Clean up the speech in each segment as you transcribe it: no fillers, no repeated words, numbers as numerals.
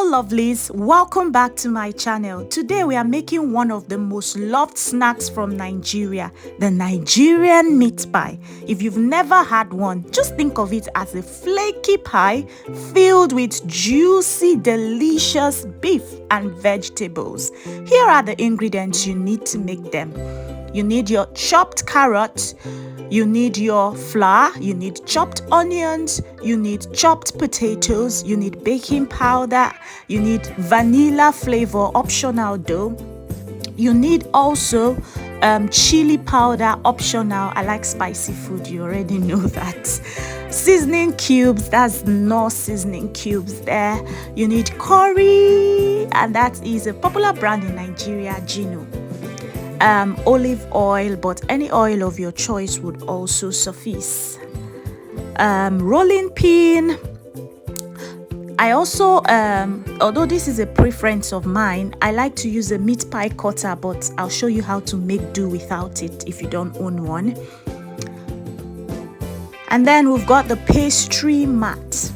lovelies, welcome back to my channel. Today we are making one of the most loved snacks from Nigeria, the Nigerian meat pie. If you've never had one, just think of it as a flaky pie filled with juicy, delicious beef and vegetables. Here are the ingredients you need to make them. You need your chopped carrot, you need your flour, you need chopped onions, you need chopped potatoes, you need baking powder, you need vanilla flavor, optional though. You need also chili powder, optional. I like spicy food, you already know that. Seasoning cubes, that's no seasoning cubes there. You need curry, and that is a popular brand in Nigeria, Gino. Olive oil, but any oil of your choice would also suffice. Rolling pin. I also, although this is a preference of mine, I like to use a meat pie cutter, but I'll show you how to make do without it if you don't own one. And then we've got the pastry mat,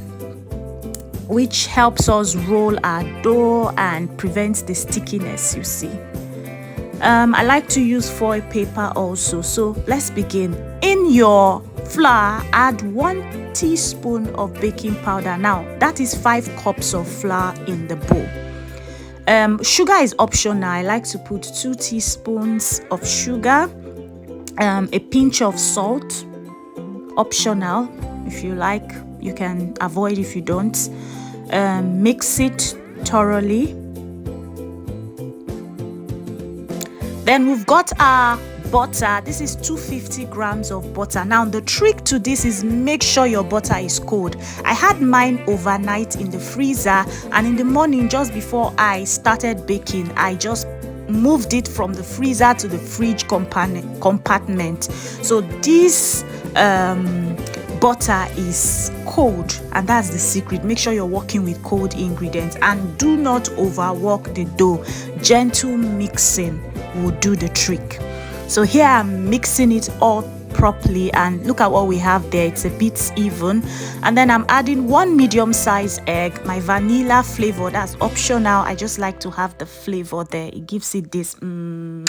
which helps us roll our dough and prevents the stickiness, you see. I like to use foil paper also. So let's begin. In your flour, add 1 teaspoon of baking powder. Now that is 5 cups of flour in the bowl. Sugar is optional. I like to put 2 teaspoons of sugar, a pinch of salt, optional. If you like, you can avoid if you don't. Mix it thoroughly. Then we've got our butter. This is 250 grams of butter. Now the trick to this is make sure your butter is cold. I had mine overnight in the freezer, and in the morning just before I started baking, I just moved it from the freezer to the fridge compartment. So this butter is cold, and that's the secret. Make sure you're working with cold ingredients and do not overwork the dough. Gentle mixing will do the trick. So here I'm mixing it all properly, and look at what we have there. It's a bit even. And then I'm adding 1 medium-sized egg, my vanilla flavor, that's optional. I just like to have the flavor there. It gives it this And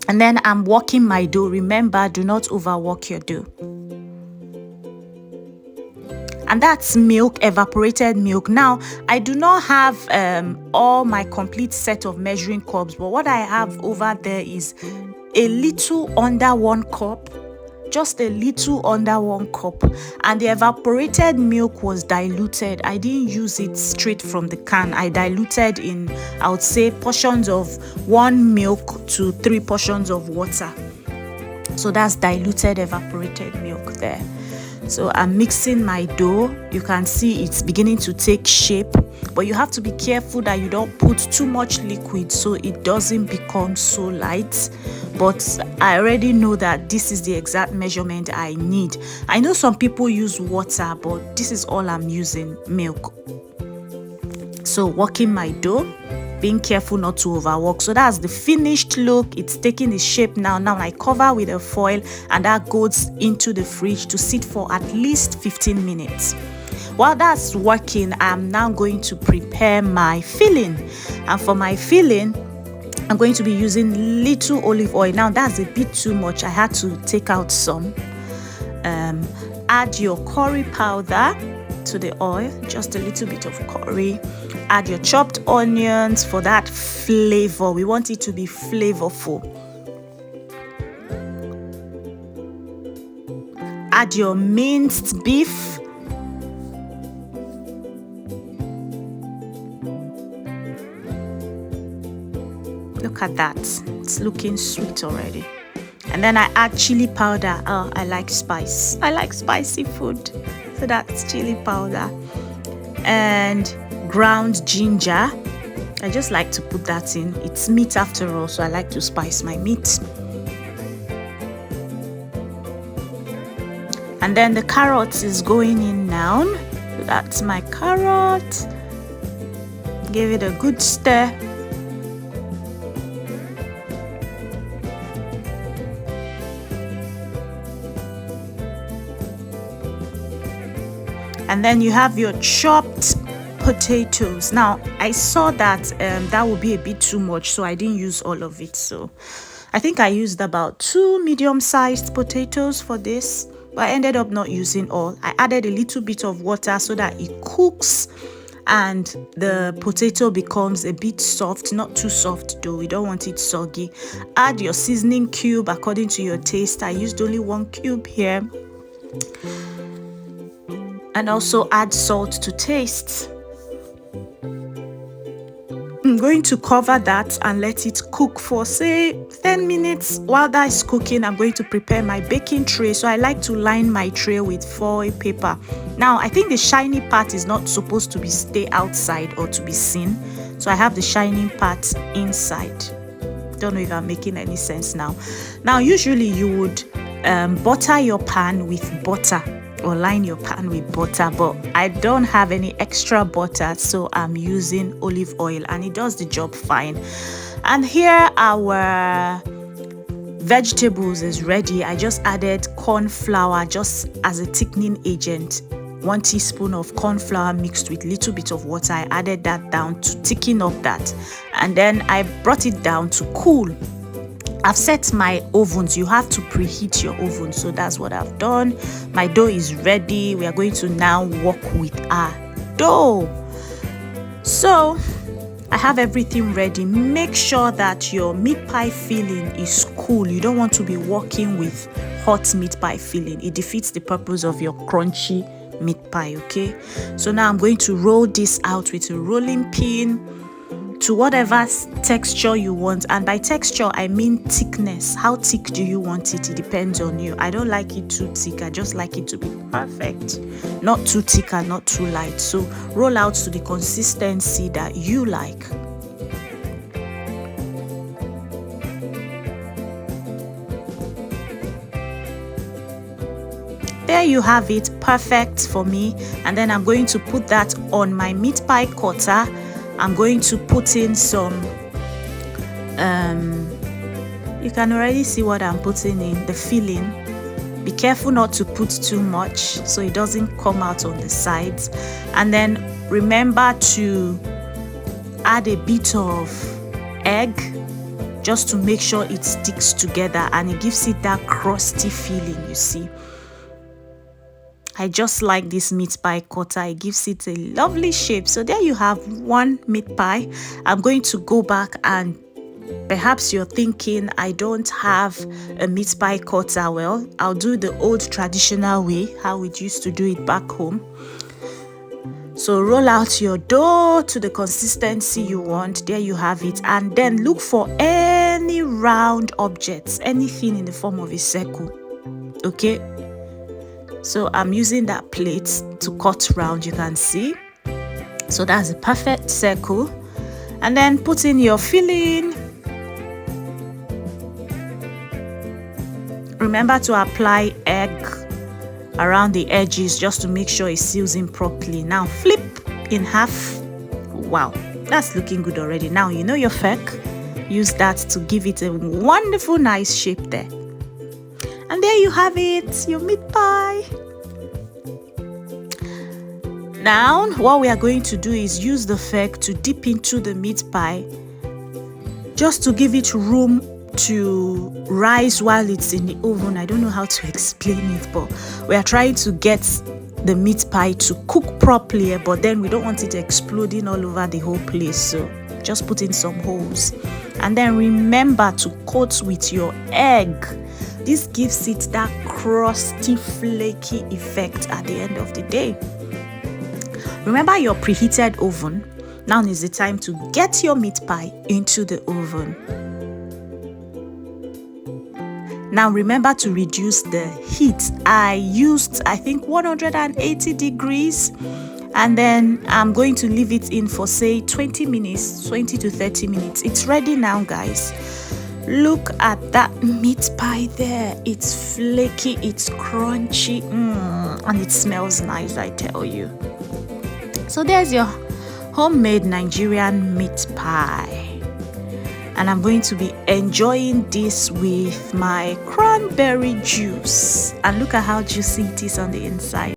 then I'm working my dough. Remember, do not overwork your dough. And that's milk, evaporated milk. Now I do not have all my complete set of measuring cups, but what I have over there is a little under 1 cup, just a little under 1 cup. And the evaporated milk was diluted. I didn't use it straight from the can. I diluted in, I would say, portions of 1 milk to 3 portions of water. So that's diluted evaporated milk there. So I'm mixing my dough. You can see it's beginning to take shape, but you have to be careful that you don't put too much liquid so it doesn't become so light. But I already know that this is the exact measurement I need. I know some people use water, but this is all I'm using, milk. So working my dough, being careful not to overwork. So that's the finished look. It's taking its shape now. Now I cover with a foil, and that goes into the fridge to sit for at least 15 minutes. While that's working, I'm now going to prepare my filling. And for my filling, I'm going to be using little olive oil. Now that's a bit too much. I had to take out some. Add your curry powder to the oil, just a little bit of curry. Add your chopped onions for that flavor. We want it to be flavorful. Add your minced beef. Look at that, it's looking sweet already. And then I add chili powder. Oh, I like spice. I like spicy food. So that's chili powder. And ground ginger. I just like to put that in. It's meat after all, so I like to spice my meat. And then the carrots is going in now. So that's my carrot. Give it a good stir. And then you have your chopped potatoes. Now I saw that that would be a bit too much, so I didn't use all of it. So I think I used about 2 medium-sized potatoes for this, but I ended up not using all. I added a little bit of water so that it cooks and the potato becomes a bit soft, not too soft though, we don't want it soggy. Add your seasoning cube according to your taste. I used only 1 cube here. And also add salt to taste. I'm going to cover that and let it cook for say 10 minutes. While that is cooking, I'm going to prepare my baking tray. So I like to line my tray with foil paper. Now I think the shiny part is not supposed to stay outside or to be seen, so I have the shining part inside. Don't know if I'm making any sense now. Now usually you would butter your pan with butter, or line your pan with butter, but I don't have any extra butter, so I'm using olive oil and it does the job fine. And here our vegetables is ready. I just added corn flour just as a thickening agent. 1 teaspoon of corn flour mixed with little bit of water. I added that down to thicken up that, and then I brought it down to cool. I've set my ovens. You have to preheat your oven, so that's what I've done. My dough is ready. We are going to now work with our dough. So I have everything ready. Make sure that your meat pie filling is cool. You don't want to be working with hot meat pie filling. It defeats the purpose of your crunchy meat pie, okay? So now I'm going to roll this out with a rolling pin to whatever texture you want, and by texture I mean thickness. How thick do you want it? It depends on you. I don't like it too thick. I just like it to be perfect, not too thick and not too light. So roll out to the consistency that you like. There you have it, perfect for me. And then I'm going to put that on my meat pie cutter. I'm going to put in some, you can already see what I'm putting in, the filling. Be careful not to put too much so it doesn't come out on the sides. And then remember to add a bit of egg just to make sure it sticks together and it gives it that crusty feeling, you see. I just like this meat pie cutter. It gives it a lovely shape. So there you have 1 meat pie. I'm going to go back, and perhaps you're thinking I don't have a meat pie cutter. Well, I'll do the old traditional way, how we used to do it back home. So roll out your dough to the consistency you want. There you have it. And then look for any round objects, anything in the form of a circle. Okay? So I'm using that plate to cut round, you can see. So that's a perfect circle. And then put in your filling. Remember to apply egg around the edges just to make sure it seals in properly. Now flip in half. Wow, that's looking good already. Now you know your fork. Use that to give it a wonderful, nice shape there. And there you have it, your meat pie. Now, what we are going to do is use the fork to dip into the meat pie, just to give it room to rise while it's in the oven. I don't know how to explain it, but we are trying to get the meat pie to cook properly, but then we don't want it exploding all over the whole place. So just put in some holes. And then remember to coat with your egg. This gives it that crusty, flaky effect at the end of the day. Remember your preheated oven. Now is the time to get your meat pie into the oven. Now remember to reduce the heat. I used, I think, 180 degrees. And then I'm going to leave it in for say 20 minutes, 20 to 30 minutes. It's ready now, guys. Look at that meat pie there. It's flaky, it's crunchy, and it smells nice, I tell you. So there's your homemade Nigerian meat pie. And I'm going to be enjoying this with my cranberry juice. And look at how juicy it is on the inside.